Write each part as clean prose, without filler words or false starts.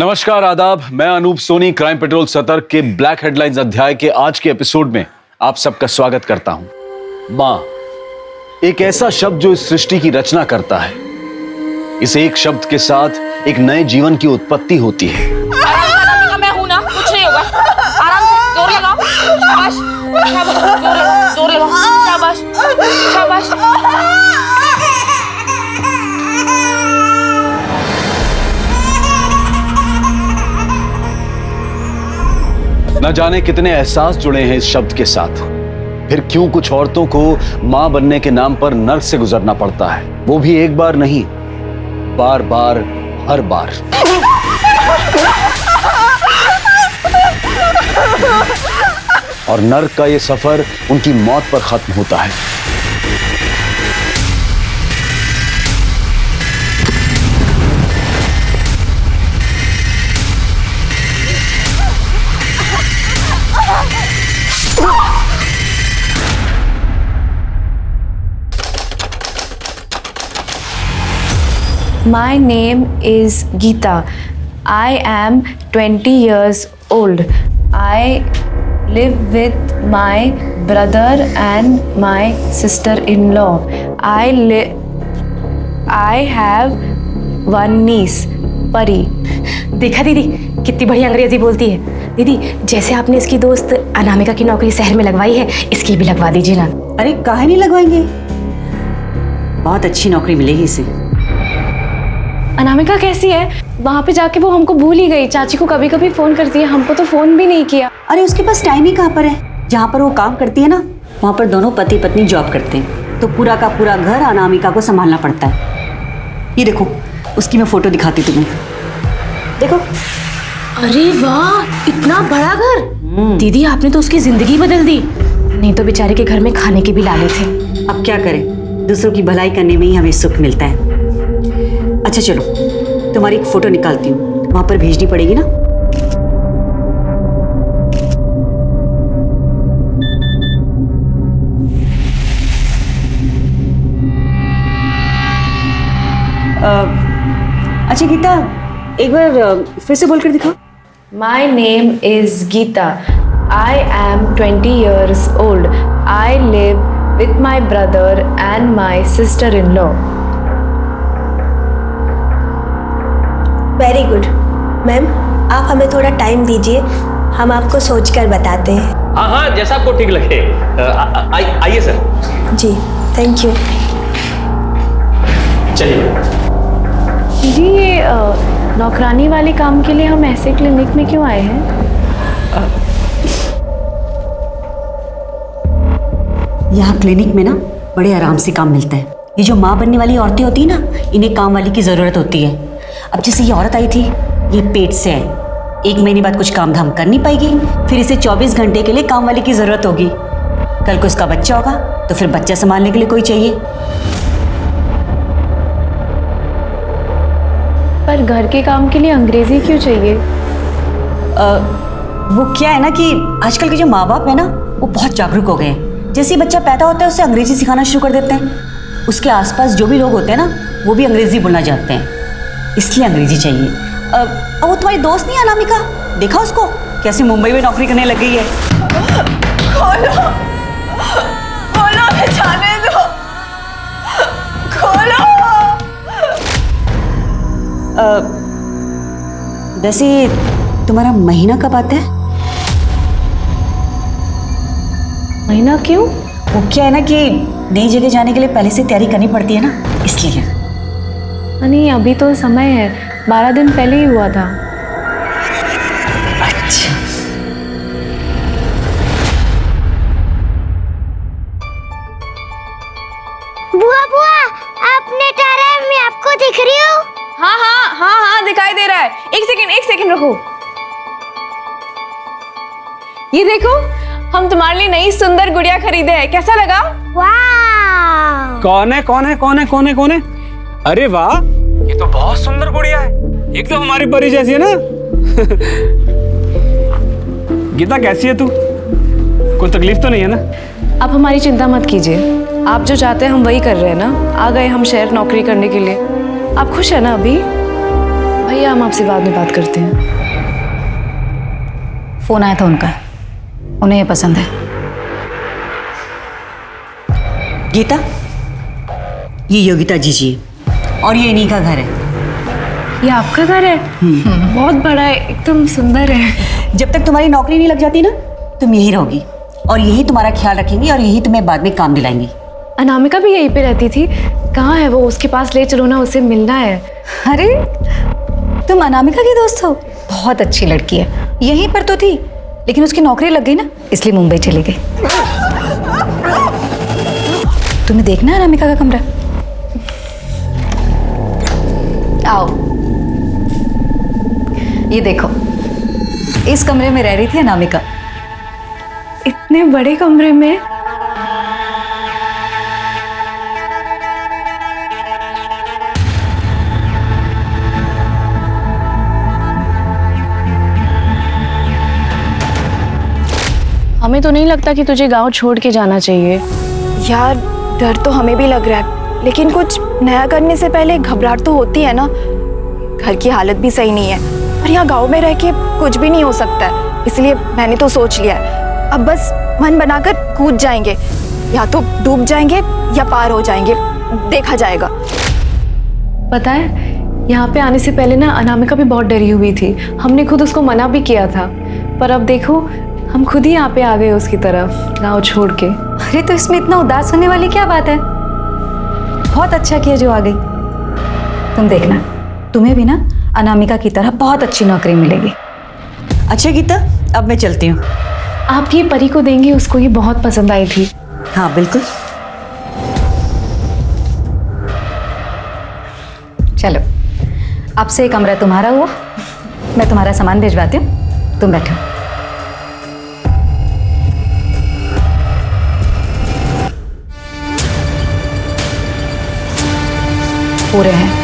नमस्कार, आदाब। मैं अनूप सोनी क्राइम पेट्रोल सतर्क के ब्लैक हेडलाइंस अध्याय के आज के एपिसोड में आप सबका स्वागत करता हूं। मां एक ऐसा शब्द जो इस सृष्टि की रचना करता है। इस एक शब्द के साथ एक नए जीवन की उत्पत्ति होती है। मैं हूं ना, कुछ नहीं होगा। आराम से जोर लगाओ। शाबाश शाबाश, जोर लगाओ। शाबाश शाबाश। न जाने कितने एहसास जुड़े हैं इस शब्द के साथ। फिर क्यों कुछ औरतों को मां बनने के नाम पर नर्क से गुजरना पड़ता है, वो भी एक बार नहीं, बार बार, हर बार। और नर्क का ये सफर उनकी मौत पर खत्म होता है। My name is Geeta. I am 20 years old. I live with my brother and my sister-in-law. I have one niece, Pari. देखा दीदी कितनी बढ़िया अंग्रेजी बोलती है। दीदी जैसे आपने इसकी दोस्त अनामिका की नौकरी शहर में लगवाई है, इसकी भी लगवा दीजिए ना। अरे काहे नहीं लगवाएंगे, बहुत अच्छी नौकरी मिलेगी इसे। अनामिका कैसी है? वहाँ पे जाके वो हमको भूल ही गई। चाची को कभी कभी फोन करती है, हमको तो फोन भी नहीं किया। अरे उसके पास टाइम ही कहाँ पर है। जहाँ पर वो काम करती है ना, वहाँ पर दोनों पति पत्नी जॉब करते हैं, तो पूरा का पूरा घर अनामिका को संभालना पड़ता है। ये देखो, उसकी मैं फोटो दिखाती तुम्हें, देखो। अरे वाह, इतना बड़ा घर। दीदी आपने तो उसकी जिंदगी बदल दी। नहीं तो बेचारे के घर में खाने के भी लाले थे। अब क्या करें, दूसरों की भलाई करने में ही हमें सुख मिलता है। अच्छा चलो, तुम्हारी एक फोटो निकालती हूँ, वहां पर भेजनी पड़ेगी ना। अच्छा गीता, एक बार फिर से बोलकर दिखाओ। My name is Geeta. I am 20 years old. I live with my brother and my sister-in-law. Very good ma'am, आप हमें थोड़ा टाइम दीजिए, हम आपको सोचकर बताते हैं। हाँ हाँ, जैसा आपको ठीक लगे। आइए सर। Ji thank you. चलिए। जी ये नौकरानी वाले काम के लिए हम ऐसे क्लिनिक में क्यों आए हैं? यहाँ क्लिनिक में ना बड़े आराम से काम मिलता है। ये जो माँ बनने वाली औरतें होती है ना, इन्हें काम वाली की ज़रूरत होती है। अब जैसे ये औरत आई थी, ये पेट से है, 1 महीने बाद कुछ काम धाम कर नहीं पाएगी, फिर इसे 24 घंटे के लिए काम वाली की ज़रूरत होगी। कल को इसका बच्चा होगा तो फिर बच्चा संभालने के लिए कोई चाहिए। पर घर के काम के लिए अंग्रेजी क्यों चाहिए? वो क्या है ना कि आजकल के जो माँ बाप है ना, वो बहुत जागरूक हो गए हैं। जैसे ही बच्चा पैदा होता है उसे अंग्रेजी सिखाना शुरू कर देते हैं। उसके आसपास जो भी लोग होते हैं ना, वो भी अंग्रेजी बोलना जानते हैं, इसलिए अंग्रेजी चाहिए। अब वो तुम्हारी दोस्त नहीं है अनामिका, देखा उसको कैसे मुंबई में नौकरी करने लग गई है। खोलो खोलो, हमें जाने दो, खोलो। वैसे तुम्हारा महीना कब आता है? महीना क्यों? वो क्या है ना कि नई जगह जाने के लिए पहले से तैयारी करनी पड़ती है ना, इसलिए। नहीं अभी तो समय है, 12 दिन पहले ही हुआ था। अच्छा। बुआ बुआ, आपने तारा मैं आपको दिख रही हूँ? हाँ हाँ हाँ हाँ, दिखाई दे रहा है। एक सेकंड रुको। ये देखो, हम तुम्हारे लिए नई सुंदर गुड़िया खरीदे हैं, कैसा लगा? वाह! कौन है? अरे वाह, ये तो बहुत सुंदर गुड़िया है, एकदम हमारी परी जैसी है ना। गीता कैसी है तू? कोई तकलीफ तो नहीं है ना? आप हमारी चिंता मत कीजिए, आप जो चाहते हैं हम वही कर रहे हैं ना। आ गए हम शहर नौकरी करने के लिए। आप खुश है ना अभी? भैया हम आपसे बाद में बात करते हैं। फोन आया था उनका, उन्हें ये पसंद है। गीता, ये योगिता जी और ये इन्हीं का घर है। ये आपका घर है? बहुत बड़ा है, एकदम सुंदर है। जब तक तुम्हारी नौकरी नहीं लग जाती ना, तुम यहीं रहोगी और यही तुम्हारा ख्याल रखेंगी और यही तुम्हें बाद में काम दिलाएंगी। अनामिका भी यहीं पे रहती थी। कहाँ है वो? उसके पास ले चलो ना, उसे मिलना है। अरे तुम अनामिका की दोस्त हो? बहुत अच्छी लड़की है, यहीं पर तो थी लेकिन उसकी नौकरी लग गई ना, इसलिए मुंबई चली गई। तुम्हें देखना है अनामिका का कमरा? आओ, ये देखो, इस कमरे में रह रही थी अनामिका। इतने बड़े कमरे में? हमें तो नहीं लगता कि तुझे गांव छोड़ के जाना चाहिए। यार डर तो हमें भी लग रहा है, लेकिन कुछ नया करने से पहले घबराहट तो होती है ना। घर की हालत भी सही नहीं है और यहाँ गांव में रह के कुछ भी नहीं हो सकता है, इसलिए मैंने तो सोच लिया है अब बस मन बनाकर कूद जाएंगे, या तो डूब जाएंगे या पार हो जाएंगे, देखा जाएगा। पता है, यहाँ पे आने से पहले ना अनामिका भी बहुत डरी हुई थी। हमने खुद उसको मना भी किया था, पर अब देखो हम खुद ही यहाँ पे आ गए उसकी तरफ, गाँव छोड़ के। अरे तो इसमें इतना उदास होने वाली क्या बात है? बहुत अच्छा किया जो आ गई। तुम देखना, तुम्हें भी ना अनामिका की तरह बहुत अच्छी नौकरी मिलेगी। अच्छा गीता, अब मैं चलती हूँ। आप ये परी को देंगे, उसको ये बहुत पसंद आई थी। हाँ बिल्कुल, चलो अब से कमरा तुम्हारा हुआ, मैं तुम्हारा सामान भिजवाती हूँ, तुम बैठो। पूरे हैं।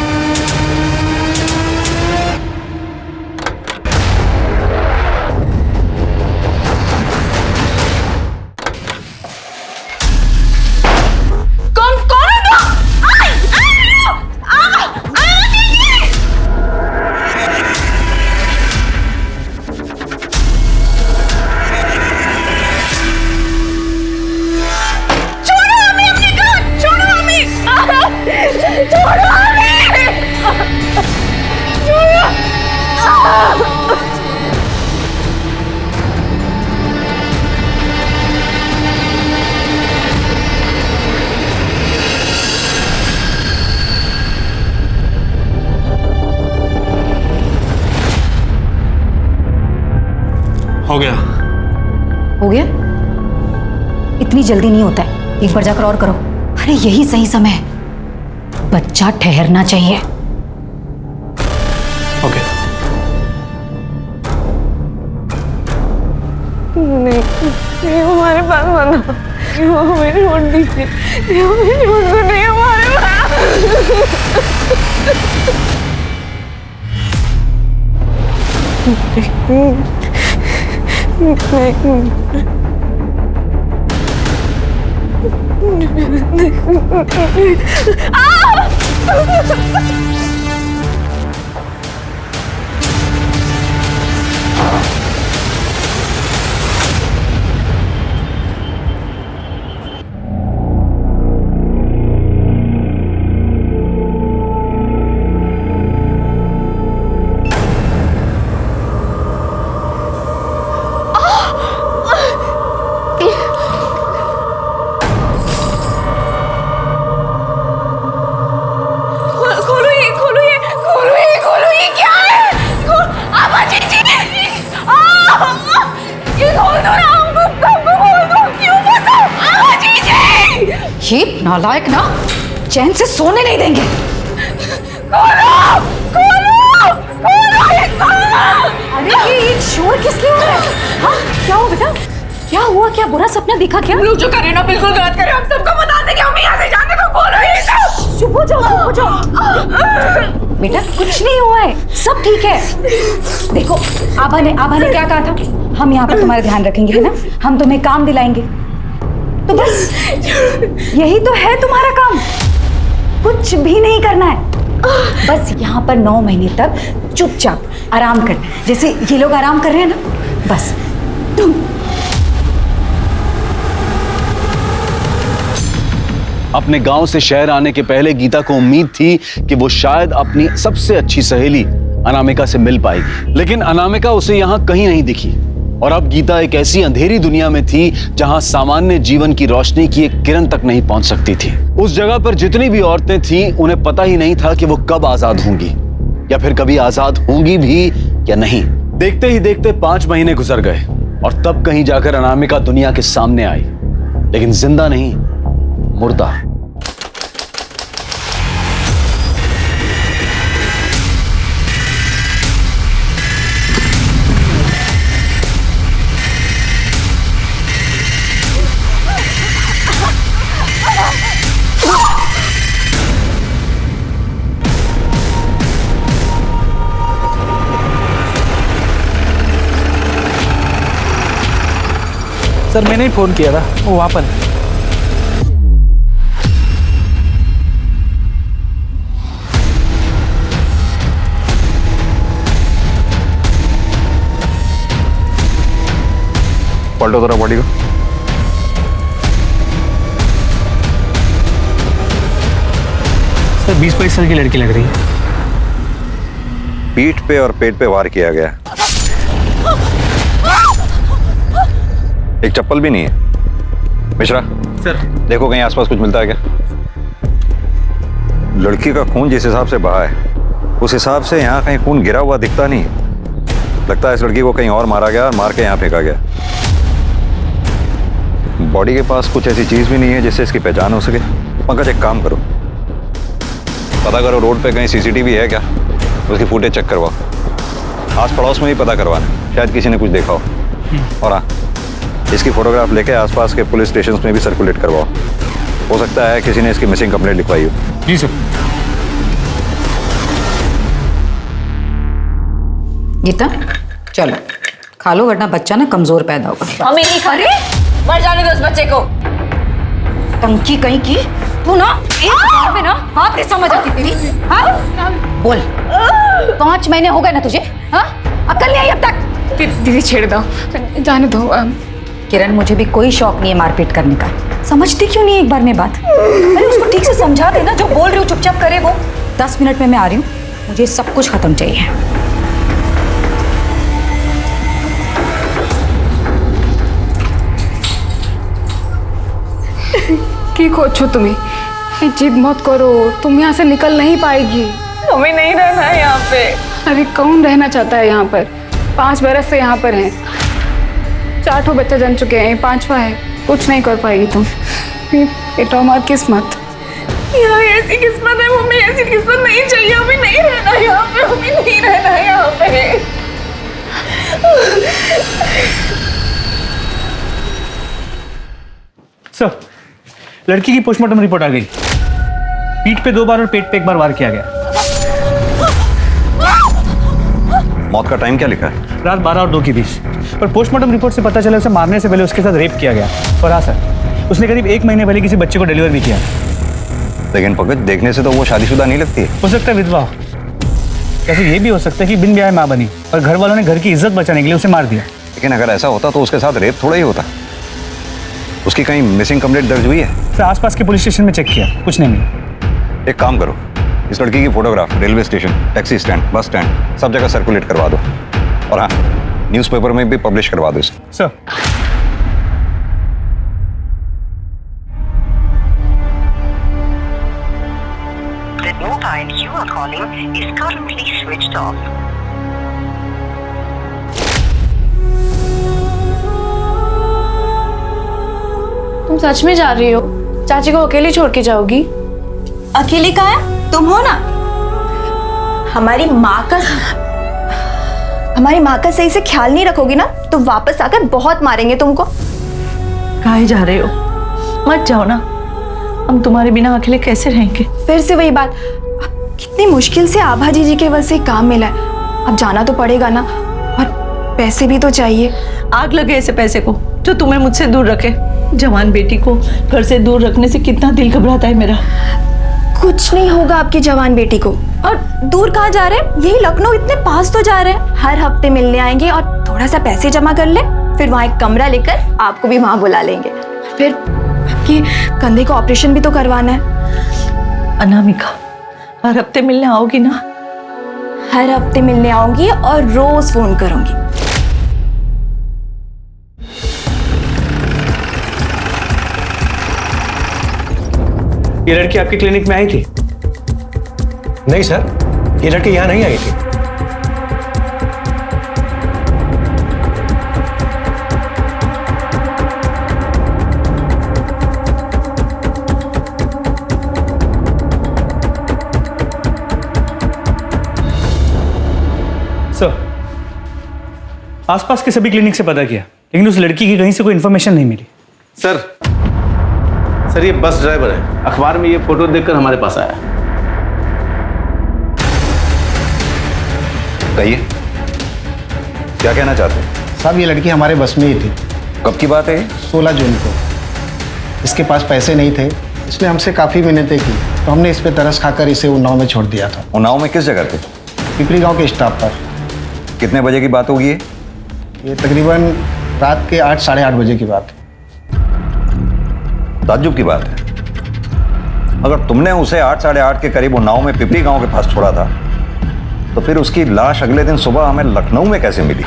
हो गया। हो गया? इतनी जल्दी नहीं होता है, एक बार जाकर और करो। अरे यही सही समय है, बच्चा ठहरना चाहिए। ओके। नहीं हमारे पास मना, हमें छोड़ दीजिए, हमें छोड़ दो, नहीं हमारे ये नालायक ना चैन से सोने नहीं देंगे। अरे ये शोर किस लिए हो रहा है? हाँ क्या हुआ बेटा? क्या हुआ? क्या बुरा सपना दिखा? क्या लोग जो करे ना बिल्कुल गलत करे, हम सबको बता देंगे, हम यहाँ से जाने को बोल रहे हैं। चुप हो जाओ, चुप हो जाओ। बेटा कुछ नहीं हुआ है, सब ठीक है। देखो आभा ने क्या कहा था, हम यहाँ पर तुम्हारा ध्यान रखेंगे, है ना? हम तुम्हें काम दिलाएंगे, तो बस यही तो है तुम्हारा काम, कुछ भी नहीं करना है। बस यहाँ पर 9 महीने तक चुपचाप आराम कर, जैसे ये लोग आराम कर रहे हैं ना, बस तुम। अपने गांव से शहर आने के पहले गीता को उम्मीद थी कि वो शायद अपनी सबसे अच्छी सहेली अनामिका से मिल पाएगी, लेकिन अनामिका उसे यहाँ कहीं नहीं दिखी। और अब गीता एक ऐसी अंधेरी दुनिया में थी जहां सामान्य जीवन की रोशनी की एक किरण तक नहीं पहुंच सकती थी। उस जगह पर जितनी भी औरतें थीं, उन्हें पता ही नहीं था कि वो कब आजाद होंगी, या फिर कभी आजाद होंगी भी या नहीं। देखते ही देखते 5 महीने गुजर गए और तब कहीं जाकर अनामिका दुनिया के सामने आई, लेकिन जिंदा नहीं, मुर्दा। सर मैंने ही फोन किया था, वो वहाँ पर है। पलटो जरा बॉडी को। सर 20-22 साल की लड़की लग रही है। पीठ पे और पेट पे वार किया गया। एक चप्पल भी नहीं है। मिश्रा सर देखो कहीं आसपास कुछ मिलता है क्या? लड़की का खून जिस हिसाब से बहा है उस हिसाब से यहाँ कहीं खून गिरा हुआ दिखता नहीं। लगता है इस लड़की को कहीं और मारा गया और मार के यहाँ फेंका गया। बॉडी के पास कुछ ऐसी चीज भी नहीं है जिससे इसकी पहचान हो सके। पंकज एक काम करो, पता करो रोड पे कहीं सीसीटीवी है क्या, उसकी फुटेज चेक करवाओ। आस पड़ोस में भी पता करवाना, शायद किसी ने कुछ देखा हो। और हाँ, इसकी फोटोग्राफ लेके आसपास के पुलिस स्टेशन में भी सर्कुलेट करवाओ। हो सकता है किसी ने इसकी मिसिंग कंप्लेंट लिखवाई हो। जी सर। गीता चलो खा लो, वरना बच्चा ना कमजोर पैदा होगा। हमें नहीं खा रहे, मर जाने दो उस बच्चे को। टंकी कहीं की, तू ना एक बार में ना हाथ नहीं समझ आती तेरी। हाँ बोल, 5 महीने हो गए ना तुझे? हाँ अकल नहीं आई अब तक? दीदी छेड़ दो, जाने दो। किरण मुझे भी कोई शौक नहीं है मारपीट करने का, समझती क्यों नहीं एक बार में बात? अरे उसको ठीक से समझा देना, जो बोल रही हूँ चुपचाप करे वो। 10 मिनट में मैं आ रही हूँ, मुझे सब कुछ खत्म चाहिए। की खोजो तुम्हें, जिद मत करो, तुम यहाँ से निकल नहीं पाएगी। हमें नहीं रहना है यहाँ पे। अरे कौन रहना चाहता है यहाँ पर? 5 बरस से यहाँ पर हैं, 4 बच्चे जन चुके हैं, 5वां है। कुछ नहीं कर पाएगी तुम। बेटा हमारी किस्मत, यार ऐसी किस्मत है मम्मी, ऐसी किस्मत नहीं चाहिए। हमें नहीं रहना यहाँ पे, हमें नहीं रहना है यहाँ पे। सर लड़की की पोस्टमार्टम रिपोर्ट आ गई। पीठ पे 2 बार और पेट पे 1 बार वार किया गया। मौत का टाइम क्या लिखा है? रात 12 और 2 के बीच। पर पोस्टमार्टम रिपोर्ट से पता चला उसे मारने से पहले उसके साथ रेप किया गया। और हाँ सर, उसने करीब 1 महीने पहले किसी बच्चे को डिलीवर भी किया। लेकिन पंकज देखने से तो वो शादीशुदा नहीं लगती है। हो सकता है विधवा हो, वैसे ये भी हो सकता है कि बिन ब्याह माँ बनी और घर वालों ने घर की इज्जत बचाने के लिए उसे मार दिया। लेकिन अगर ऐसा होता तो उसके साथ रेप थोड़ा ही होता। उसकी कहीं मिसिंग कंप्लेंट दर्ज हुई है? सर आसपास के पुलिस स्टेशन में चेक किया, कुछ नहीं मिला। एक काम करो, इस लड़की की photograph railway station, taxi stand, bus stand सब जगह सर्कुलेट करवा दो। और हाँ, न्यूज़पेपर में भी पब्लिश करवा दो इसे। Sir The mobile you are calling is currently switched off. तुम सच में जा रही हो? चाची को अकेली छोड़ के जाओगी? अकेले कहाँ है? तुम हो ना। हमारी माँ का सही से ख्याल नहीं रखोगी ना तो वापस आकर बहुत मारेंगे तुमको। कहाँ जा रहे हो? मत जाओ ना, हम तुम्हारे बिना अकेले कैसे रहेंगे? फिर से वही बात, कितनी मुश्किल से आभा जी के वजह से काम मिला है, अब जाना तो पड़ेगा ना, और पैसे भी तो चाहिए। आग लगे ऐसे पैसे को जो तुम्हें मुझसे दूर रखे। जवान बेटी को घर से दूर रखने से कितना दिल घबराता है मेरा। कुछ नहीं होगा आपकी जवान बेटी को। और दूर कहाँ जा रहे हैं? यही लखनऊ, इतने पास तो जा रहे हैं। हर हफ्ते मिलने आएंगे और थोड़ा सा पैसे जमा कर ले, फिर वहाँ एक कमरा लेकर आपको भी वहाँ बुला लेंगे। फिर आपके कंधे का ऑपरेशन भी तो करवाना है। अनामिका, हर हफ्ते मिलने आओगी ना? हर हफ्ते मिलने आऊंगी और रोज फोन करूंगी। ये लड़की आपकी क्लिनिक में आई थी? नहीं सर, ये लड़की यहाँ नहीं आई थी। सर, आसपास के सभी क्लिनिक से पता किया, लेकिन उस लड़की की कहीं से कोई इन्फॉर्मेशन नहीं मिली। सर ये बस ड्राइवर है, अखबार में ये फोटो देखकर हमारे पास आया। कहिए, क्या कहना चाहते हैं? साहब ये लड़की हमारे बस में ही थी। कब की बात है? 16 जून को। इसके पास पैसे नहीं थे, इसने हमसे काफ़ी मिन्नतें की, तो हमने इस पे तरस खाकर इसे उन्नाव में छोड़ दिया था। उन्नाव में किस जगह थे? पिपरी गांव के स्टॉप पर। कितने बजे की बात होगी ये तकरीबन रात के 8 साढ़े 8 बजे की बात है। ताज्जुब की बात है, अगर तुमने उसे 8 साढ़े 8 के करीब उन्नाव में पिपरी गांव के पास छोड़ा था, तो फिर उसकी लाश अगले दिन सुबह हमें लखनऊ में कैसे मिली?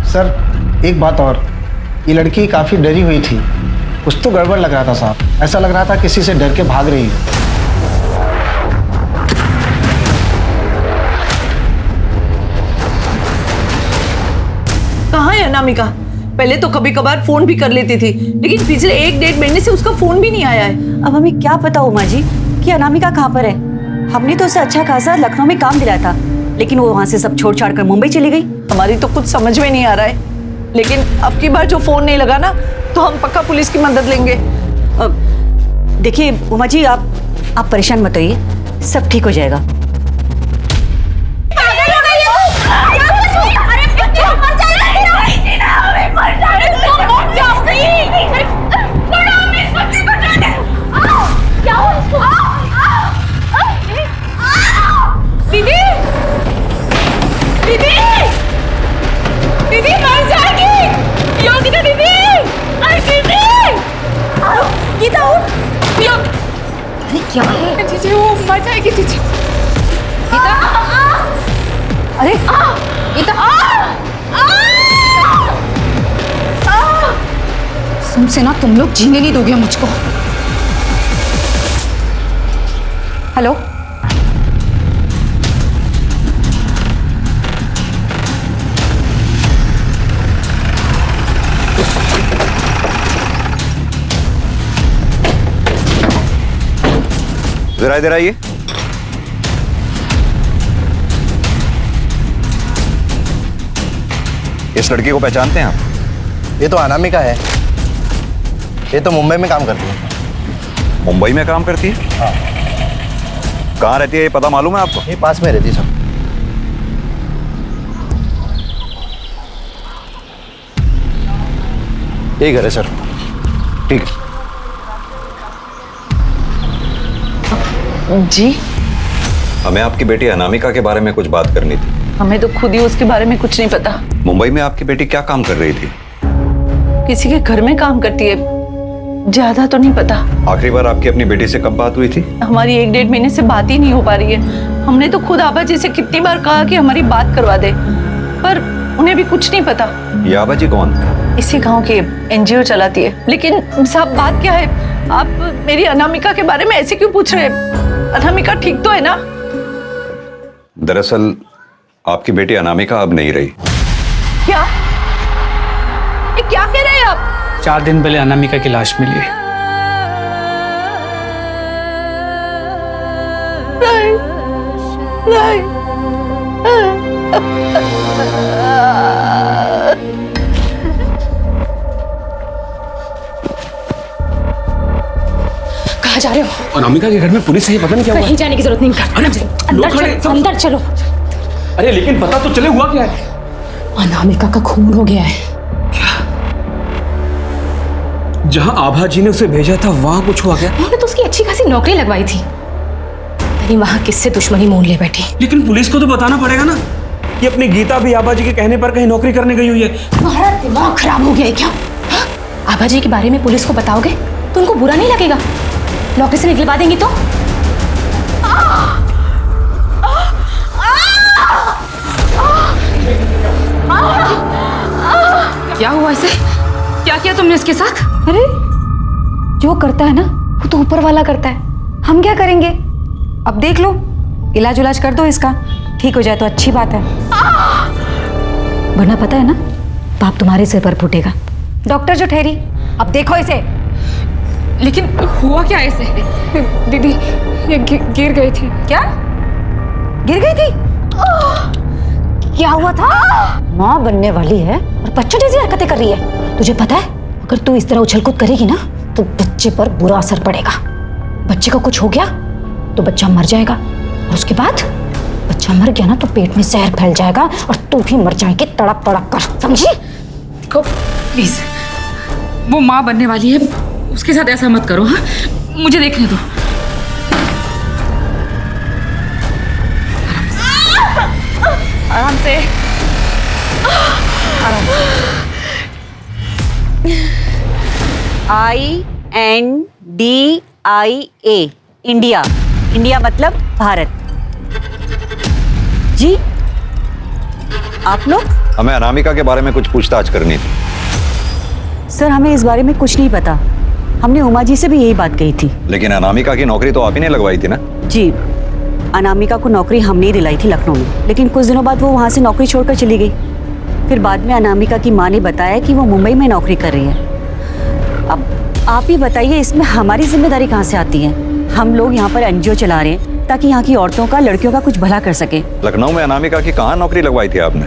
सर एक बात और, ये लड़की काफ़ी डरी हुई थी, कुछ तो गड़बड़ लग रहा था साहब। ऐसा लग रहा था किसी से डर के भाग रही है। कहाँ है अनामिका? पहले तो कभी कभार फोन भी कर लेती थी, लेकिन पिछले 1-1.5 महीने से उसका फोन भी नहीं आया है। अब हमें क्या पता उमा जी कि अनामिका कहाँ पर है। हमने तो उसे अच्छा खासा लखनऊ में काम दिलाया था, लेकिन वो वहाँ से सब छोड़ छाड़ कर मुंबई चली गई। हमारी तो कुछ समझ में नहीं आ रहा है, लेकिन अब की बार जो फोन नहीं लगा ना, तो हम पक्का पुलिस की मदद लेंगे। देखिए उमा जी, आप परेशान मत होइए, सब ठीक हो जाएगा। दीदी दीदी दीदी मर जाएगी। योगिता दीदी, अरे दीदी गीता उठ। अरे क्या है जीजी? वो मर जाएगी जीजी। गीता, अरे गीता, तुमसे ना तुम लोग जीने नहीं दोगे मुझको। हेलो, जरा इधर आइए। इस लड़की को पहचानते हैं आप? ये तो अनामिका है, ये तो मुंबई में काम करती है। मुंबई में काम करती है? हाँ। कहाँ रहती है ये पता मालूम है आपको? ये पास में रहती है सर। यही घर है सर। ठीक है जी, हमें आपकी बेटी अनामिका के बारे में कुछ बात करनी थी। हमें तो खुद ही उसके बारे में कुछ नहीं पता। मुंबई में आपकी बेटी क्या काम कर रही थी? किसी के घर में काम करती है, ज्यादा तो नहीं पता। आखिरी बार आपकी अपनी बेटी से कब बात हुई थी? हमारी 1-1.5 महीने से बात ही नहीं हो पा रही है। हमने तो खुद आबा जी से कितनी बार कहा कि हमारी बात करवा दे, पर उन्हें भी कुछ नहीं पता। ये आबा जी कौन? इसी गांव के NGO चलाती है। लेकिन साहब बात क्या है, आप मेरी अनामिका के बारे में ऐसे क्यों पूछ रहे हैं? अनामिका ठीक तो है ना? दरअसल आपकी बेटी अनामिका अब नहीं रही। क्या? ये क्या कह रहे हैं आप? 4 दिन पहले अनामिका की लाश मिली है। नहीं, कहाँ जा रहे हो? अनामिका के घर में पुलिस है, पता नहीं क्या हुआ। कहीं जाने की जरूरत नहीं। अंदर चलो। अरे लेकिन पता तो चले हुआ क्या है? अनामिका का खून हो गया है। जहां आभा जी ने उसे भेजा था वहां कुछ हुआ क्या? उन्होंने तो उसकी अच्छी खासी नौकरी लगवाई थी, नहीं वहां किससे दुश्मनी मोल ले बैठी। लेकिन पुलिस को तो बताना पड़ेगा ना कि अपनी गीता भी आभा जी के कहने पर कहीं नौकरी करने गई हुई है। तुम्हारा दिमाग खराब हो गया है क्या? हाँ? आभा जी के बारे में पुलिस को बताओगे तो उनको बुरा नहीं लगेगा? नौकरी से निकलवा देंगी तो? क्या हुआ इसे? क्या किया तुमने इसके साथ? अरे जो करता है ना वो तो ऊपर वाला करता है, हम क्या करेंगे? अब देख लो, इलाज उलाज कर दो इसका, ठीक हो जाए तो अच्छी बात है, वरना पता है ना पाप तुम्हारे सिर पर फूटेगा। डॉक्टर जो ठहरी, अब देखो इसे। लेकिन हुआ क्या ऐसे? दीदी ये गिर गई थी। क्या गिर गई थी? क्या हुआ था? माँ बनने वाली है और बच्चों जैसी हरकतें कर रही है। तुझे पता है अगर तू इस तरह उछल कूद करेगी ना तो बच्चे पर बुरा असर पड़ेगा। बच्चे को कुछ हो गया तो बच्चा मर जाएगा, और उसके बाद बच्चा मर गया ना तो पेट में जहर फैल जाएगा और तू भी मर जाएगी तड़प तड़प कर, समझी? देखो प्लीज, वो माँ बनने वाली है, उसके साथ ऐसा मत करो। हाँ, मुझे देखने दो। आराम से, आराम से। INDIA India. इंडिया मतलब भारत। जी आप लोग? हमें अनामिका के बारे में कुछ पूछताछ करनी थी। सर हमें इस बारे में कुछ नहीं पता, हमने उमा जी से भी यही बात कही थी। लेकिन अनामिका की नौकरी तो आप ही ने लगवाई थी ना? जी, अनामिका को नौकरी हमने ही दिलाई थी लखनऊ में, लेकिन कुछ दिनों बाद वो वहाँ से नौकरी छोड़कर चली गई। फिर बाद में अनामिका की माँ ने बताया कि वो मुंबई में नौकरी कर रही है। अब आप ही बताइए इसमें हमारी जिम्मेदारी कहाँ से आती है? हम लोग यहाँ पर NGO चला रहे हैं ताकि यहाँ की औरतों का, लड़कियों का कुछ भला कर सके। लखनऊ में अनामिका की कहाँ नौकरी लगवाई थी आपने?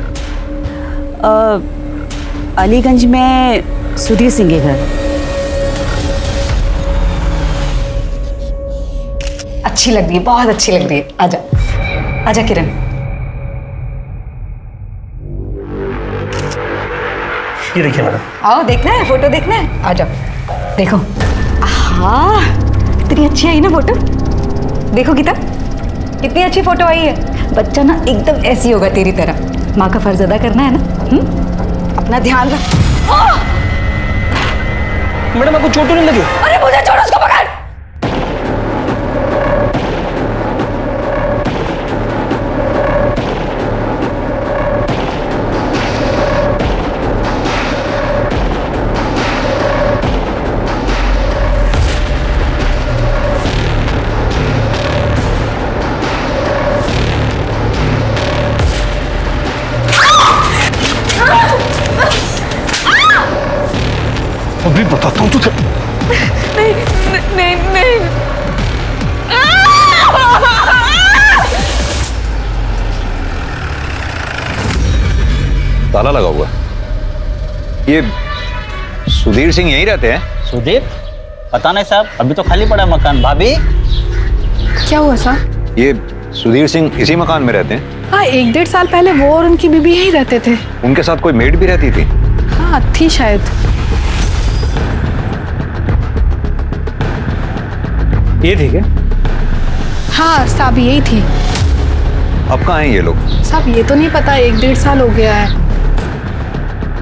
अलीगंज में सुधीर सिंह के घर। अच्छी लग रही है, बहुत अच्छी लग रही है। आजा आजा किरण। ये देखिए मैडम। आओ, देखना है फोटो, देखना है, आ जाओ। देखो, हाँ कितनी अच्छी आई ना फोटो। देखो गीता कितनी अच्छी फोटो आई है। बच्चा ना एकदम ऐसी होगा तेरी तरह। माँ का फर्ज अदा करना है ना। अपना ध्यान रख। मैडम आपको चोट तो नहीं लगी? अरे मुझे छोड़, उसको पकड़। अभी बताता हूँ तुझे। नहीं नहीं नहीं। ताला लगा हुआ। ये सुधीर सिंह यहीं रहते हैं? सुधीर? पता नहीं साहब, अभी तो खाली पड़ा मकान। भाभी क्या हुआ साहब? ये सुधीर सिंह इसी मकान में रहते हैं? हाँ, 1-1.5 साल पहले वो और उनकी बीबी यहीं रहते थे। उनके साथ कोई मेड भी रहती थी? हाँ थी शायद। ये थी क्या? हाँ साहब यही थी। अब कहाँ हैं ये लोग? साहब ये तो नहीं पता, 1-1.5 साल हो गया है।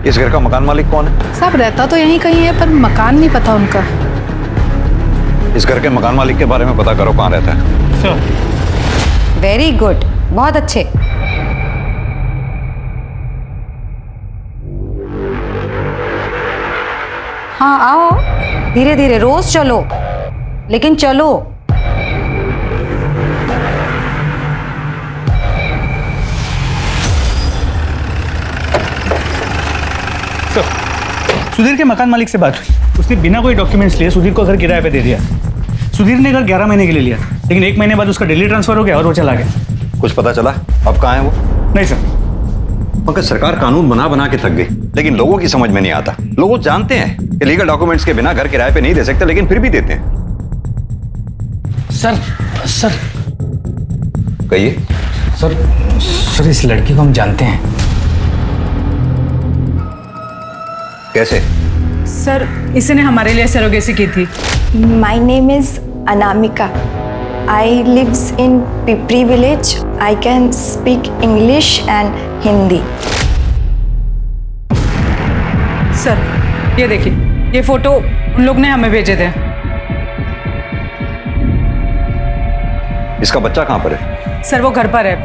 इस घर का मकान मालिक कौन है? साहब रहता तो यहीं कहीं है पर मकान नहीं पता उनका। इस घर के मकान मालिक के बारे में पता करो, कहाँ रहता है। वेरी गुड, बहुत अच्छे। हाँ आओ, धीरे धीरे, रोज चलो, लेकिन चलो। सुधीर के मकान मालिक से बात हुई, उसने बिना कोई डॉक्यूमेंट्स लिए सुधीर को घर किराए पे दे दिया। सुधीर ने घर 11 महीने के लिए लिया, लेकिन 1 महीने बाद उसका दिल्ली ट्रांसफर हो गया और वो चला गया। कुछ पता चला अब कहाँ है वो? नहीं सर। पंकज, सरकार कानून बना बना के थक गई, लेकिन लोगों की समझ में नहीं आता। लोग जानते हैं कि लीगल डॉक्यूमेंट्स के बिना घर किराए पे नहीं दे सकते, लेकिन फिर भी देते हैं। सर कहिए। सर इस लड़की को हम जानते हैं। कैसे? सर इसने हमारे लिए सरोगेसी की थी। My name is Anamika. I lives in Pipri village. I can speak English and Hindi. Sir ये देखिए, ये फोटो उन लोग ने हमें भेजे थे। इसका बच्चा कहाँ पर है? सर वो घर पर है,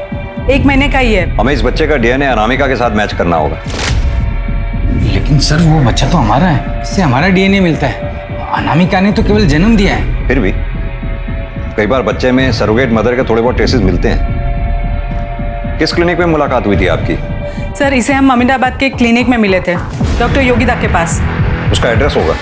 1 महीने का ही है। हमें इस बच्चे का डीएनए अनामिका के साथ मैच करना होगा। लेकिन सर वो बच्चा तो हमारा है, इससे हमारा डीएनए मिलता है। अनामिका ने तो केवल जन्म दिया है। फिर भी कई बार बच्चे में सरोगेट मदर के थोड़े बहुत ट्रेसेस मिलते हैं। किस क्लिनिक में मुलाकात हुई थी आपकी? सर इसे हम अमीनाबाद के क्लिनिक में मिले थे, डॉक्टर योगिता के पास। उसका एड्रेस होगा?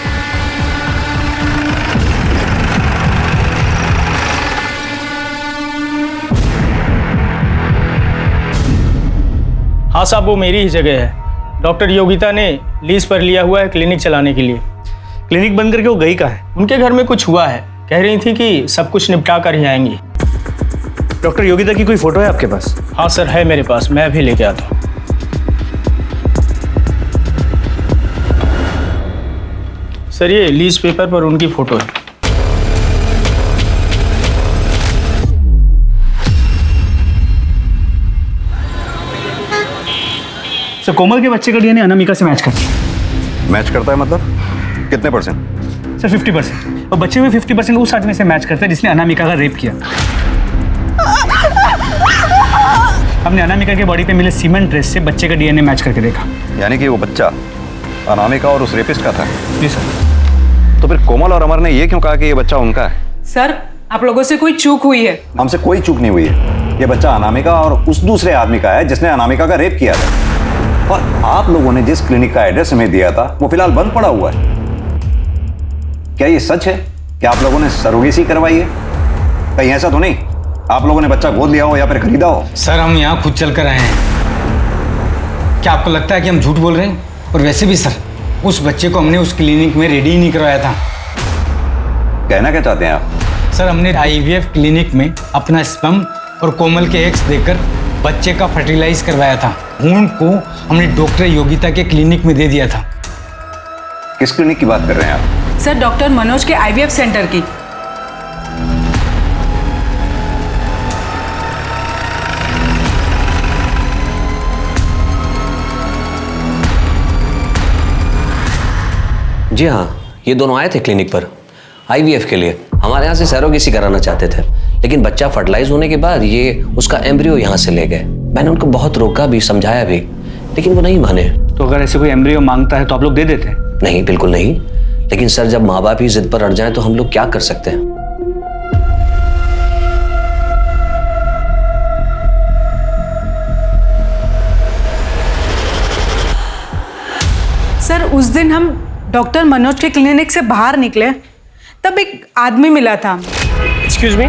हाँ साहब, वो मेरी ही जगह है। डॉक्टर योगिता ने लीज पर लिया हुआ है क्लिनिक चलाने के लिए। क्लिनिक बंद करके वो गई कहाँ है? उनके घर में कुछ हुआ है, कह रही थी कि सब कुछ निपटा कर ही आएंगी। डॉक्टर योगिता की कोई फोटो है आपके पास? हाँ सर है मेरे पास, मैं भी लेके आता हूँ। सर ये लीज पेपर पर उनकी फोटो है। सर कोमल के बच्चे का डीएनए अनामिका से मैच करता है। मैच करता है मतलब कितने %? सर 50%। और बच्चे हुए 50% उस आदमी से मैच करता है जिसने अनामिका का रेप किया। हमने अनामिका के बॉडी पे मिले सीमेंट ट्रेस से बच्चे का डीएनए मैच करके देखा। यानी कि वो बच्चा अनामिका और उस रेपिस्ट का था? जी सर। तो फिर कोमल और अमर ने ये क्यों कहा कि ये बच्चा उनका है? सर आप लोगों से कोई चूक हुई है। हमसे कोई चूक नहीं हुई है। ये बच्चा अनामिका और उस दूसरे आदमी का है जिसने अनामिका का रेप किया था। और आप लोगों ने जिस क्लिनिक का एड्रेस हमें दिया था वो फिलहाल बंद पड़ा हुआ है। क्या ये सच है कि आप लोगों ने सरोगेसी करवाई है? कहीं ऐसा तो नहीं आप लोगों ने बच्चा गोद लिया हो या फिर खरीदा हो? सर हम यहाँ खुद चल कर आए हैं। क्या आपको लगता है कि हम झूठ बोल रहे हैं? और वैसे भी सर उस बच्चे को हमने उस क्लिनिक में रेडी ही नहीं करवाया था। कहना क्या चाहते हैं आप? सर हमने IVF क्लिनिक में अपना स्पर्म और कोमल के एग्स देकर बच्चे का फर्टिलाइज करवाया था। भ्रूण को हमने डॉक्टर योगिता के क्लिनिक में दे दिया था। किस क्लिनिक की बात कर रहे हैं आप? सर डॉक्टर मनोज के IVF सेंटर की। जी हाँ, ये दोनों आए थे क्लिनिक पर IVF के लिए। हमारे यहाँ से सरोगेसी कराना चाहते थे, लेकिन बच्चा फर्टिलाइज होने के बाद ये उसका एम्ब्रियो यहाँ से ले गए। मैंने उनको बहुत रोका भी, समझाया भी, लेकिन वो नहीं माने। तो अगर ऐसे कोई एम्ब्रियो मांगता है तो आप लोग दे देते हैं? नहीं, बिल्कुल नहीं। लेकिन सर जब माँ बाप ही जिद पर अड़ जाएं तो हम लोग क्या कर सकते हैं? सर उस दिन हम डॉक्टर मनोज के क्लिनिक से बाहर निकले तब एक आदमी मिला था। एक्सक्यूज मी,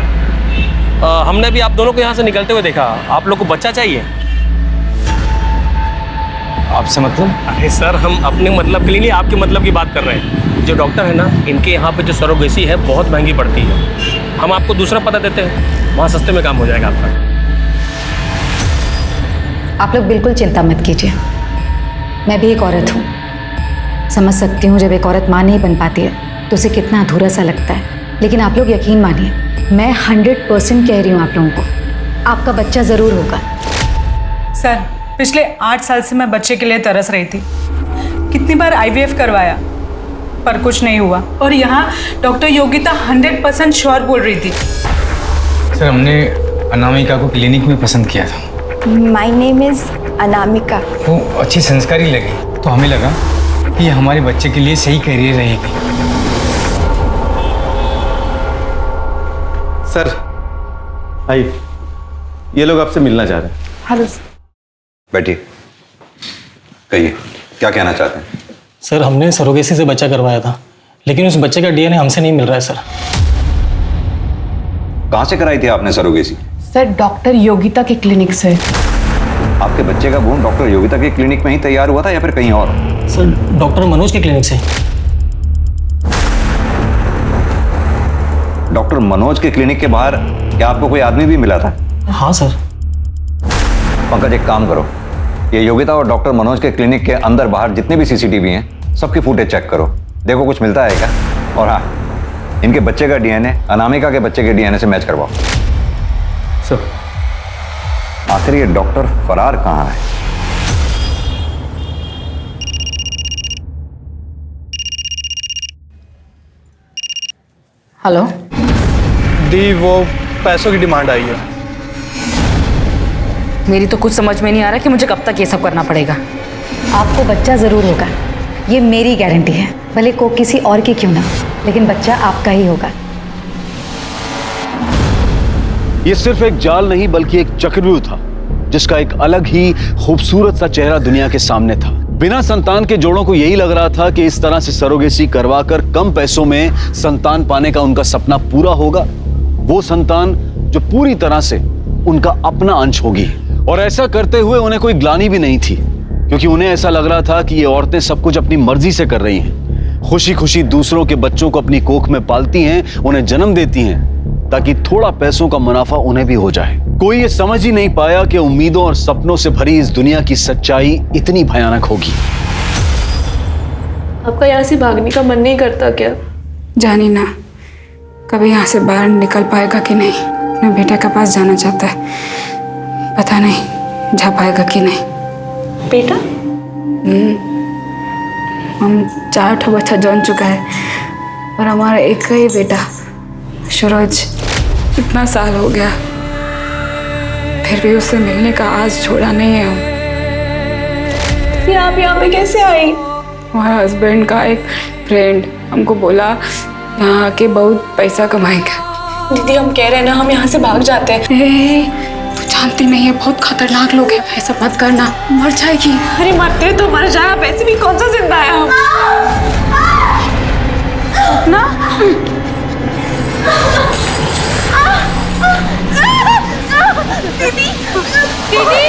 हमने भी आप दोनों को यहाँ से निकलते हुए देखा। आप लोग को बच्चा चाहिए? आपसे मतलब? अरे सर हम अपने मतलब के लिए नहीं, आपके मतलब की बात कर रहे हैं। जो डॉक्टर है ना, इनके यहाँ पे जो सरोगेसी है बहुत महंगी पड़ती है। हम आपको दूसरा पता देते हैं, वहाँ सस्ते में काम हो जाएगा आपका। आप लोग बिल्कुल चिंता मत कीजिए, मैं भी एक औरत हूँ। समझ सकती हूँ जब एक औरत माँ नहीं बन पाती है तो उसे कितना अधूरा सा लगता है। लेकिन आप लोग यकीन मानिए, मैं 100% कह रही हूँ आप लोगों को, आपका बच्चा ज़रूर होगा। सर पिछले 8 साल से मैं बच्चे के लिए तरस रही थी। कितनी बार IVF करवाया पर कुछ नहीं हुआ। और यहाँ डॉक्टर योगिता 100% श्योर बोल रही थी। सर हमने अनामिका को क्लिनिक में पसंद किया था। माई नेम इज़ अनामिका। वो अच्छी संस्कारी लगी तो हमें लगा कि ये हमारे बच्चे के लिए सही करियर रहेगी। सर आइए, ये लोग आपसे मिलना चाह रहे हैं। हेलो। बैठिए, कहिए क्या कहना चाहते हैं? सर हमने सरोगेसी से बच्चा करवाया था, लेकिन उस बच्चे का डीएनए हमसे नहीं मिल रहा है सर। कहाँ से कराई थी आपने सरोगेसी? सर डॉक्टर योगिता की क्लिनिक से। आपके बच्चे का भ्रूण डॉक्टर योगिता के क्लिनिक में ही तैयार हुआ था या फिर कहीं और? सर डॉक्टर मनोज के क्लिनिक से। डॉक्टर मनोज के क्लिनिक के बाहर क्या आपको कोई आदमी भी मिला था? हाँ सर। पंकज एक काम करो, ये योगिता और डॉक्टर मनोज के क्लिनिक के अंदर बाहर जितने भी CCTV हैं सबकी फुटेज चेक करो। देखो कुछ मिलता है क्या। और हाँ, इनके बच्चे का डीएनए अनामिका के बच्चे के डीएनए से मैच करवाओ। सर आखिर ये डॉक्टर फरार कहाँ है? हेलो दी, वो पैसों की डिमांड आई है। मेरी तो कुछ समझ में नहीं आ रहा कि मुझे कब तक ये सब करना पड़ेगा। आपको बच्चा ज़रूर होगा, ये मेरी गारंटी है। भले को किसी और की क्यों ना, लेकिन बच्चा आपका ही होगा। ये सिर्फ एक जाल नहीं बल्कि एक चक्रव्यूह था, जिसका एक अलग ही खूबसूरत सा चेहरा दुनिया के सामने था। बिना संतान के जोड़ों को यही लग रहा था कि इस तरह से सरोगेसी करवाकर कम पैसों में संतान पाने का उनका सपना पूरा होगा। वो संतान जो पूरी तरह से उनका अपना अंश होगी। और ऐसा करते हुए उन्हें कोई ग्लानि भी नहीं थी, क्योंकि उन्हें ऐसा लग रहा था कि ये औरतें सब कुछ अपनी मर्जी से कर रही हैं। खुशी खुशी दूसरों के बच्चों को अपनी कोख में पालती हैं, उन्हें जन्म देती हैं, ताकि थोड़ा पैसों का मुनाफा उन्हें भी हो जाए। कोई ये समझ ही नहीं पाया कि उम्मीदों और सपनों से भरी इस दुनिया की सच्चाई इतनी भयानक होगी। आपका यहाँ से भागने का मन नहीं करता क्या? जानी ना कभी यहाँ से बाहर निकल पाएगा कि नहीं। अपने बेटे के पास जाना चाहता है, पता नहीं जा पाएगा कि नहीं। बेटा? हम 4 बच्चा जन चुका है, और हमारा एक ही बेटा सूरज, इतना साल हो गया फिर भी उससे मिलने का आज छोड़ा नहीं है। फिर आप यहाँ पे कैसे आई? हमारा हस्बैंड का एक फ्रेंड हमको बोला यहाँ आके बहुत पैसा कमाएगा। दीदी हम कह रहे हैं ना, हम यहाँ से भाग जाते हैं। तू जानती नहीं है बहुत खतरनाक लोग हैं, ऐसा मत करना, मर जाएगी। अरे मरते तो मर जाए, वैसे भी कौन सा जिंदा है हम। ना दीदी, दीदी,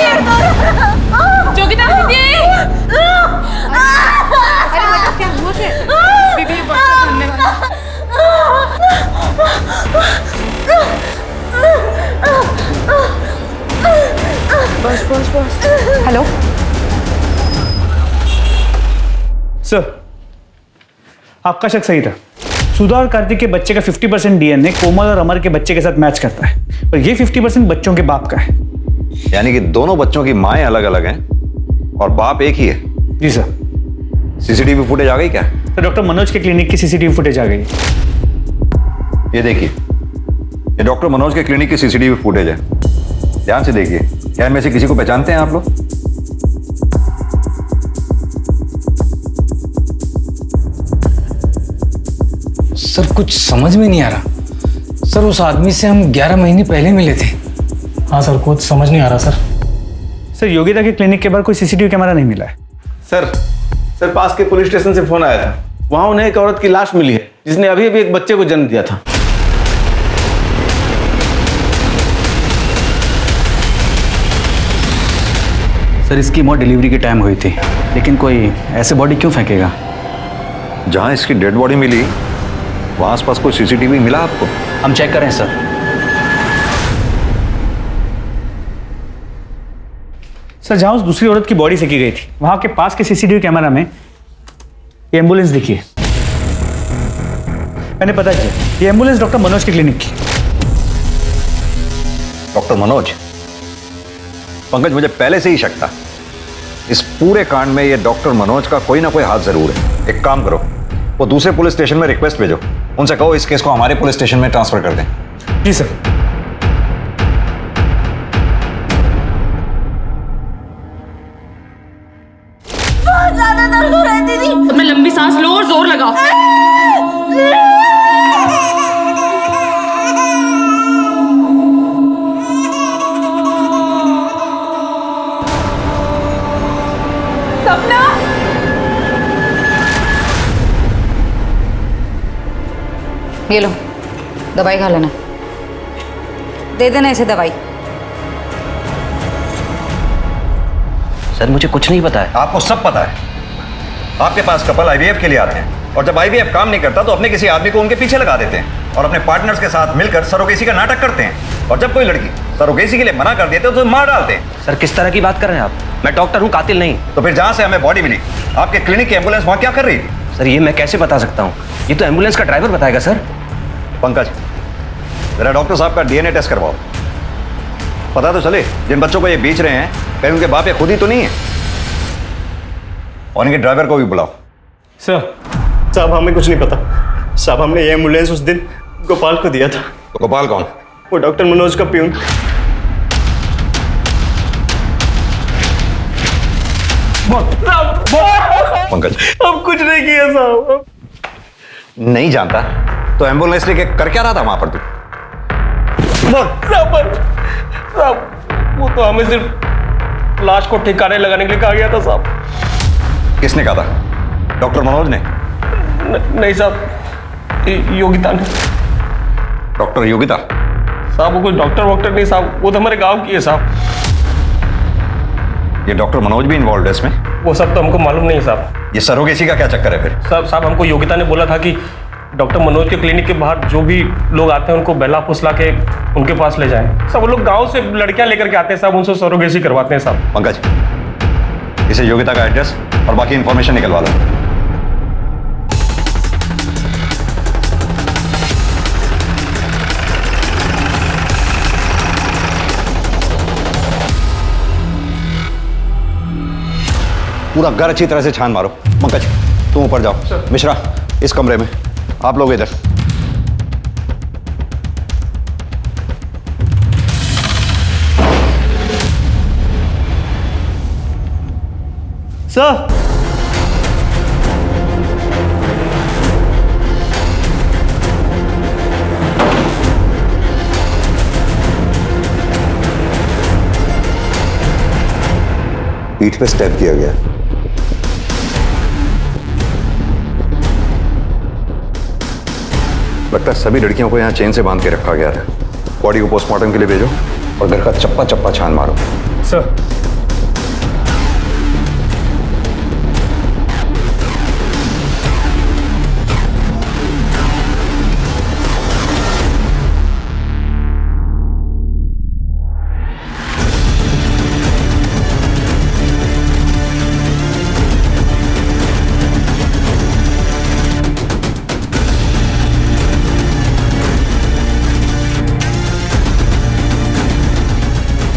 योगिता दीदी। अरे बेटा क्या हुआ थे? दीदी बच्चा बनने वाला। बस बस बस। हेलो सर, आपका शक सही था। सुधा और कार्तिक के बच्चे का 50% डीएनए कोमल और अमर के बच्चे के साथ मैच करता है, पर ये 50% बच्चों के बाप का है। यानी कि दोनों बच्चों की माएं अलग अलग हैं और बाप एक ही है। जी सर। सीसीटीवी फुटेज आ गई क्या? तो डॉक्टर मनोज के क्लिनिक की सीसीटीवी फुटेज आ गई। ये देखिए, ये डॉक्टर मनोज के क्लिनिक की सीसीटीवी फुटेज है। ध्यान से देखिए, क्या इनमें से किसी को पहचानते हैं आप लोग? सर कुछ समझ में नहीं आ रहा। सर उस आदमी से हम 11 महीने पहले मिले थे। हाँ सर, कुछ समझ नहीं आ रहा सर। सर योगिता के क्लिनिक के बाहर कोई सीसीटीवी कैमरा नहीं मिला है। सर पास के पुलिस स्टेशन से फोन आया था, वहां उन्हें एक औरत की लाश मिली है जिसने अभी अभी एक बच्चे को जन्म दिया था। सर इसकी मौत डिलीवरी के टाइम हुई थी, लेकिन कोई ऐसे बॉडी क्यों फेंकेगा? जहां इसकी डेड बॉडी मिली वहां आसपास कोई सीसीटीवी मिला आपको? हम चेक करें सर। सर जहां उस दूसरी औरत की बॉडी फेंकी गई थी वहां के पास के सीसीटीवी कैमरा में ये एम्बुलेंस दिखी है। मैंने पता किया, ये एम्बुलेंस डॉक्टर मनोज के क्लिनिक की। डॉक्टर मनोज? पंकज, मुझे पहले से ही शक था इस पूरे कांड में ये डॉक्टर मनोज का कोई ना कोई हाथ जरूर है। एक काम करो, वो दूसरे पुलिस स्टेशन में रिक्वेस्ट भेजो, उनसे कहो इस केस को हमारे पुलिस स्टेशन में ट्रांसफर कर दें। जी सर। बहुत ज्यादा दर्द हो रहा है दीदी। तो मैं लंबी सांस लो और जोर लगाओ। सपना, ये लो दवाई खा लेना। दे देना इसे दवाई। सर मुझे कुछ नहीं पता है। आपको सब पता है। आपके पास कपल आईवीएफ के लिए आते हैं, और जब आईवीएफ काम नहीं करता तो अपने किसी आदमी को उनके पीछे लगा देते हैं और अपने पार्टनर्स के साथ मिलकर सरोगेसी का नाटक करते हैं। और जब कोई लड़की सरोगेसी के लिए मना कर देते तो मार डालते हैं। सर किस तरह की बात कर रहे हैं आप? मैं डॉक्टर हूँ, कातिल नहीं। तो फिर जहां से हमें बॉडी मिली, आपके क्लिनिक की एम्बुलेंस वहां क्या कर रही थी? सर ये मैं कैसे बता सकता हूँ? ये तो एम्बुलेंस का ड्राइवर बताएगा सर। पंकज, जरा डॉक्टर साहब का डीएनए टेस्ट करवाओ, पता तो चले जिन बच्चों को ये बेच रहे हैं कहीं उनके बाप या खुद ही तो नहीं है। और इनके ड्राइवर को भी बुलाओ। सर साहब हमें कुछ नहीं पता साहब, हमने ये एम्बुलेंस उस दिन गोपाल को दिया था। तो गोपाल कौन? वो डॉक्टर मनोज का प्यून। पंकज, अब कुछ नहीं किया साहब। नहीं जानता तो एम्बुलेंस लेके कर क्या रहा था वहां पर तू? साहब वो तो हमें सिर्फ लाश को ठिकाने लगाने के लिए कहा गया था साहब। किसने कहा था? डॉक्टर मनोज ने? नहीं साहब, योगिता ने। डॉक्टर योगिता? साहब वो कोई डॉक्टर वॉक्टर नहीं साहब, वो तो हमारे गांव की है साहब। ये डॉक्टर मनोज भी इन्वॉल्व है इसमें? वो सब तो हमको मालूम नहीं साहब। ये सरोगेसी का क्या चक्कर है फिर? साहब हमको योगिता ने बोला था कि डॉक्टर मनोज के क्लिनिक के बाहर जो भी लोग आते हैं उनको बहला फुसला के उनके पास ले जाएं। सब वो लोग गांव से लड़कियां लेकर के आते हैं साहब, उनसे सरोगेसी करवाते हैं साहब। पंकज, इसे योगिता का एड्रेस और बाकी इंफॉर्मेशन निकलवा लो। पूरा घर अच्छी तरह से छान मारो। पंकज तुम ऊपर जाओ, मिश्रा इस कमरे में, आप लोग इधर। सर पीठ पे स्टेप किया गया। लगता है सभी लड़कियों को यहाँ चेन से बांध के रखा गया था। बॉडी को पोस्टमार्टम के लिए भेजो और घर का चप्पा चप्पा छान मारो। सर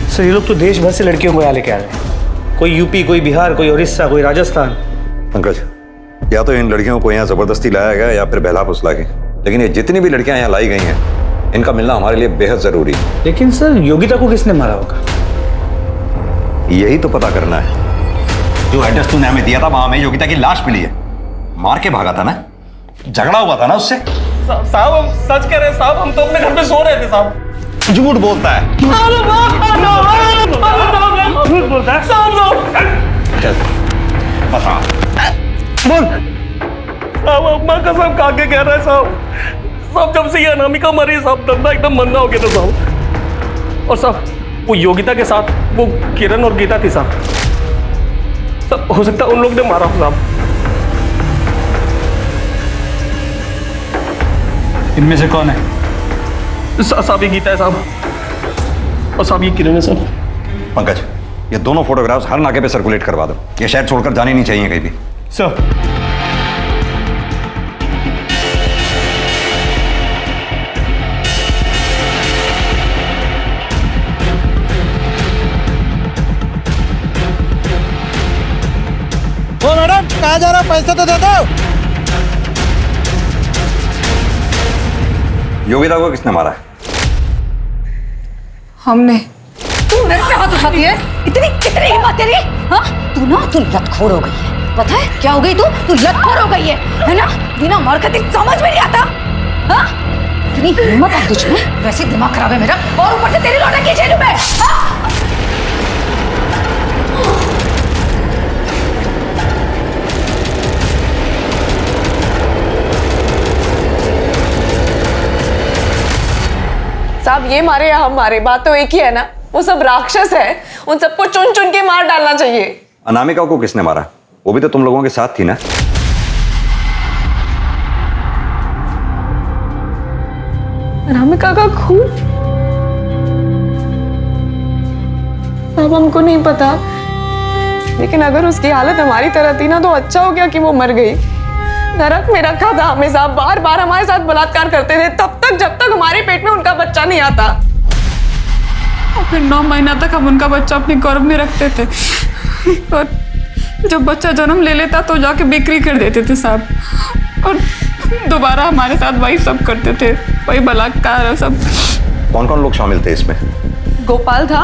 सर ये लोग तो देश भर से लड़कियों को यहाँ लेके आ रहे हैं। कोई यूपी, कोई बिहार, कोई उड़ीसा, कोई राजस्थान। पंकज, या तो इन लड़कियों को यहाँ जबरदस्ती लाया गया या फिर बहला फुसला के, लेकिन ये जितनी भी लड़कियां यहाँ लाई गई हैं इनका मिलना हमारे लिए बेहद जरूरी है। लेकिन सर योगिता को किसने मारा होगा? यही तो पता करना है। जो एड्रेस तूने हमें दिया था वहां में योगिता की लाश मिली है। मार के भागा था ना, झगड़ा हुआ था ना उससे। साहब हम सच कह रहे हैं साहब, हम तो अपने घर पे सो रहे थे साहब। झूठ बोलता है। झूठ बोलता है। चल बता बोल। साहब अम्मा कसम खा के कह रहा है साहब, जब से ये अनामिका मरी साहब धंधा एकदम मंदा हो गया था साहब। और साहब वो योगिता के साथ वो किरण और गीता थी साहब। सब हो सकता है उन लोग ने मारा हो साहब। इनमें से कौन है? साहब ये गीता है साहब, और साहब ये किरण है साहब। पंकज, ये दोनों फोटोग्राफ्स हर नाके पे सर्कुलेट करवा दो। ये शहर छोड़कर जाने नहीं चाहिए कहीं भी। सर ओ मैडम, कहाँ जा रहा हो? पैसा तो दे दो। योगिता को किसने मारा है? हमने। तू मेरे पे हाथ उठाती है? इतनी कितनी हिम्मत तेरी? हाँ? तू लतखोर हो गई है। पता है क्या हो गई तू लतखोर हो गई है ना? बिना मार के समझ में नहीं आता। हाँ? इतनी हिम्मत है तुझ में? वैसे दिमाग खराब है मेरा, और ऊपर से तेरी लौटा की जेल में। हाँ? साहब ये मारे या हम मारे, बात तो एक ही है ना। वो सब राक्षस है, उन सबको चुन चुन के मार डालना चाहिए। अनामिका को किसने मारा? वो भी तो तुम लोगों के साथ थी ना? अनामिका का खून? साहब हमको नहीं पता, लेकिन अगर उसकी हालत हमारी तरह थी ना तो अच्छा हो गया कि वो मर गई। नरक में रखा था हमें साहब, बार बार हमारे साथ बलात्कार करते थे तब तक जब तक हमारे पेट में उनका बच्चा नहीं आता। और फिर 9 महीना तक हम उनका बच्चा अपने गर्भ में रखते थे और जब बच्चा जन्म ले लेता तो जाके बिक्री कर देते थे साहब, और दोबारा हमारे साथ वही सब करते थे, वही बलात्कार और सब। कौन कौन लोग शामिल थे इसमें? गोपाल था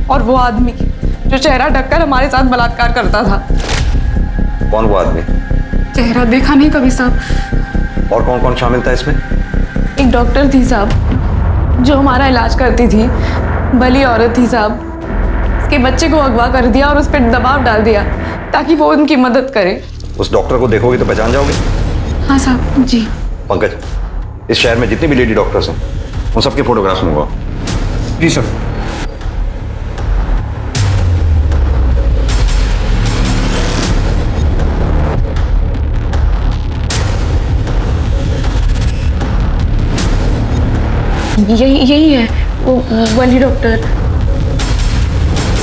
और वो आदमी जो चेहरा ढककर हमारे साथ बलात्कार करता था। कौन वो आदमी? चेहरा देखा नहीं कभी साहब। और कौन कौन शामिल था इसमें? एक डॉक्टर थी साहब जो हमारा इलाज करती थी, भली औरत थी साहब। उसके बच्चे को अगवा कर दिया और उस पर दबाव डाल दिया ताकि वो उनकी मदद करे। उस डॉक्टर को देखोगे तो पहचान जाओगे? हाँ साहब जी। पंकज, इस शहर में जितने भी लेडी डॉक्टर्स हैं उन सबके फोटोग्राफ्स मंगवाओ। जी सर। यही है वो वाली डॉक्टर।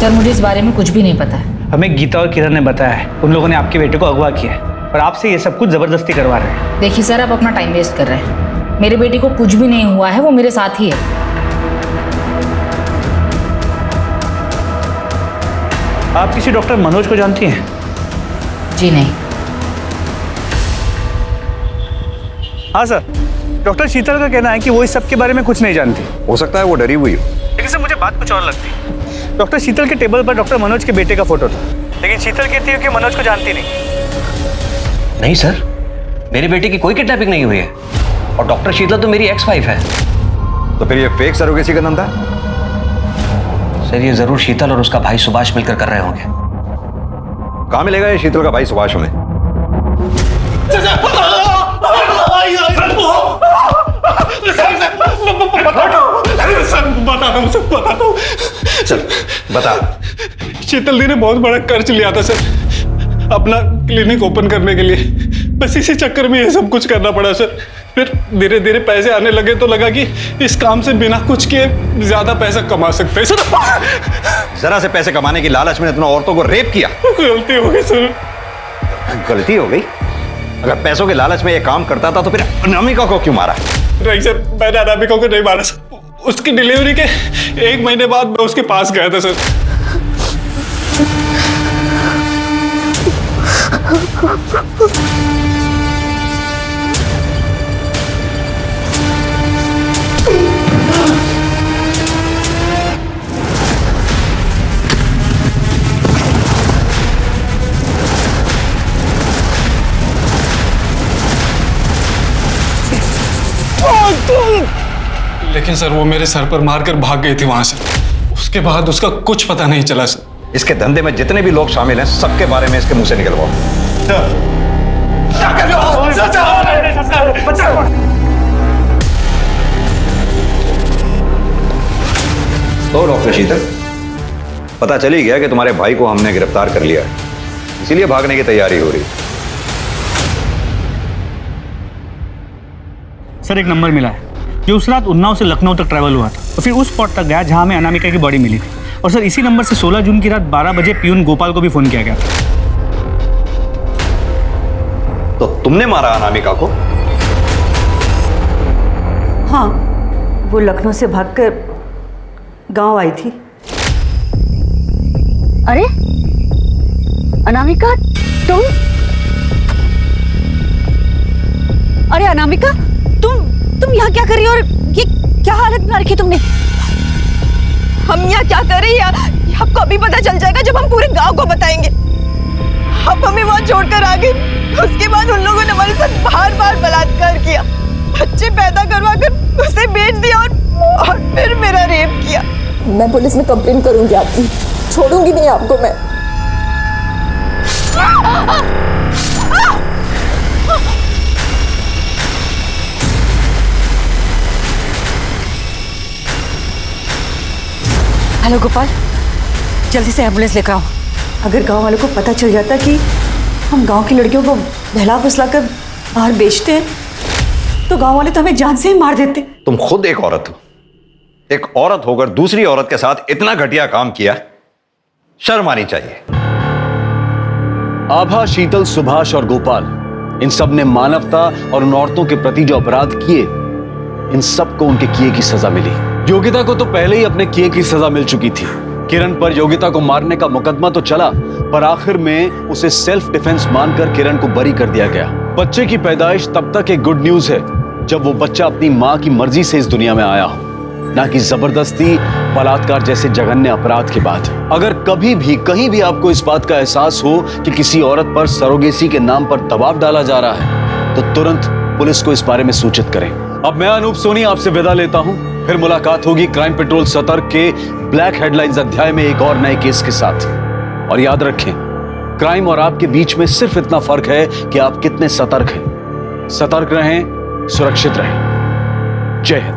सर मुझे इस बारे में कुछ भी नहीं पता है। हमें गीता और किरण ने बताया है उन लोगों ने आपके बेटे को अगवा किया है और आपसे ये सब कुछ जबरदस्ती करवा रहे हैं। देखिए सर, आप अपना टाइम वेस्ट कर रहे हैं। मेरे बेटे को कुछ भी नहीं हुआ है, वो मेरे साथ ही है। आप किसी डॉक्टर मनोज को जानती हैं? जी नहीं। हाँ सर, डॉक्टर शीतल का कहना है कि वो इस सब के बारे में कुछ नहीं जानती। हो सकता है वो डरी हुई हो। लेकिन सर मुझे बात कुछ और लगती है। डॉक्टर शीतल के टेबल पर डॉक्टर मनोज के बेटे का फोटो था, लेकिन शीतल कहती है कि मनोज को जानती नहीं। नहीं सर, मेरे बेटे की कोई किडनैपिंग नहीं हुई है और डॉक्टर शीतल तो मेरी एक्स वाइफ है। तो फिर ये फेक सरोगेसी का धंधा? सर ये जरूर शीतल और उसका भाई सुभाष मिलकर कर रहे होंगे। कहाँ मिलेगा ये शीतल का भाई सुभाष हमें? बताता हूँ सब बताता हूँ। चल बता। शीतल दी ने बहुत बड़ा कर्ज लिया था सर अपना क्लिनिक ओपन करने के लिए, बस इसी चक्कर में ये सब कुछ करना पड़ा सर। फिर धीरे धीरे पैसे आने लगे तो लगा कि इस काम से बिना कुछ किए ज्यादा पैसा कमा सकते हैं सर। जरा से पैसे कमाने की लालच में इतना औरतों को रेप किया। गलती हो गई सर। गलती हो गई? अगर पैसों के लालच में ये काम करता था तो फिर अनामिका को क्यों मारा? नहीं सर, मैंने अनामिका को नहीं मारा सर। उसकी डिलीवरी के 1 महीने बाद मैं उसके पास गया था सर। लेकिन सर वो मेरे सर पर मारकर भाग गई थी वहां से। उसके बाद उसका कुछ पता नहीं चला सर। इसके धंधे में जितने भी लोग शामिल हैं सबके बारे में इसके मुंह से निकलवाओ। तो डॉक्टर शीतल, पता चल ही गया कि तुम्हारे भाई को हमने गिरफ्तार कर लिया है, इसीलिए भागने की तैयारी हो रही है। सर एक नंबर मिला है जो उस रात उन्नाव से लखनऊ तक ट्रैवल हुआ था और फिर उस स्पॉट तक गया जहां हमें अनामिका की बॉडी मिली थी। और सर इसी नंबर से 16 जून की रात 12 बजे पियून गोपाल को भी फोन किया गया था। तो तुमने मारा अनामिका को? हाँ, वो लखनऊ से भागकर गांव आई थी। अरे अनामिका, तुम? अरे अनामिका, तुम यहाँ क्या कर रही हो और ये क्या हालत बना रखी तुमने? हम यहाँ क्या कर रहे हैं आपको अभी पता चल जाएगा जब हम पूरे गांव को बताएंगे। आप हमें वहाँ छोड़कर आ गए, उसके बाद उन लोगों ने हमारे साथ बार बार बलात्कार किया, बच्चे पैदा करवा कर उसे बेच दिया और फिर मेरा रेप किया। मैं पुलिस में कंप्लेन करूंगी आपकी, छोड़ूंगी नहीं आपको मैं। हेलो गोपाल, जल्दी से एम्बुलेंस लेकर आओ। अगर गांव वालों को पता चल जाता कि हम गांव की लड़कियों को बहला फुसला कर बाहर बेचते हैं तो गांव वाले तो हमें जान से ही मार देते। तुम खुद एक औरत हो, एक औरत होकर दूसरी औरत के साथ इतना घटिया काम किया, शर्म आनी चाहिए। आभा, शीतल, सुभाष और गोपाल इन सब ने मानवता और उन औरतों के प्रति जो अपराध किए, इन सब को उनके किए की सजा मिली। योगिता को तो पहले ही अपने किए की सजा मिल चुकी थी। किरण पर योगिता को मारने का मुकदमा तो चला, पर आखिर में उसे सेल्फ डिफेंस मानकर किरण को बरी कर दिया गया। बच्चे की पैदाइश तब तक एक गुड न्यूज है जब वो बच्चा अपनी मां की मर्जी से इस दुनिया में आया हो, ना कि जबरदस्ती, बलात्कार जैसे जघन्य अपराध के बाद। अगर कभी भी कहीं भी आपको इस बात का एहसास हो कि किसी औरत पर सरोगेसी के नाम पर दबाव डाला जा रहा है, तो तुरंत पुलिस को इस बारे में सूचित करें। अब मैं अनूप सोनी आपसे विदा लेता हूं। फिर मुलाकात होगी क्राइम पेट्रोल सतर्क के ब्लैक हेडलाइंस अध्याय में एक और नए केस के साथ। और याद रखें, क्राइम और आपके बीच में सिर्फ इतना फर्क है कि आप कितने सतर्क हैं। सतर्क रहें, सुरक्षित रहें। जय हिंद।